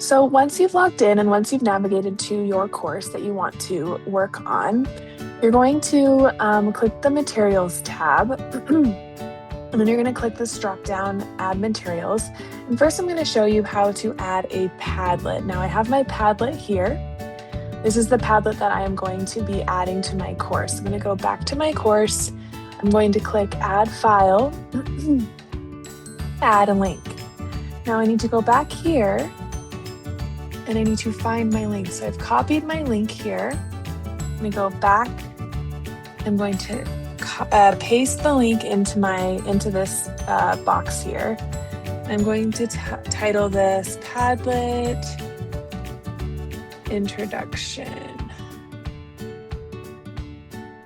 So once you've logged in and once you've navigated to your course that you want to work on, you're going to click the Materials tab, and then you're going to click this drop-down, Add Materials. And first I'm going to show you how to add a Padlet. Now I have my Padlet here. This is the Padlet that I am going to be adding to my course. I'm going to go back to my course. I'm going to click Add File, Add a Link. Now I need to go back here and I need to find my link. So I've copied my link here. Let me go back. I'm going to paste the link into this box here. I'm going to title this Padlet Introduction.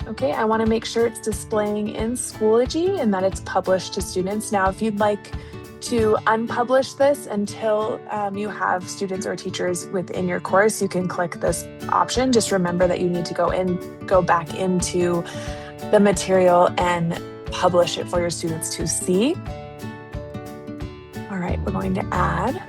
Okay, I want to make sure it's displaying in Schoology and that it's published to students. Now, if you'd like to unpublish this until you have students or teachers within your course, you can click this option. Just remember that you need to go back into the material and publish it for your students to see. All right, we're going to add.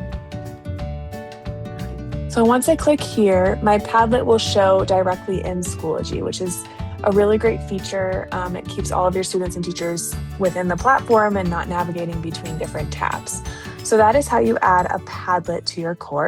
So once I click here, my Padlet will show directly in Schoology, which is a really great feature. It keeps all of your students and teachers within the platform and not navigating between different tabs. So that is how you add a Padlet to your course.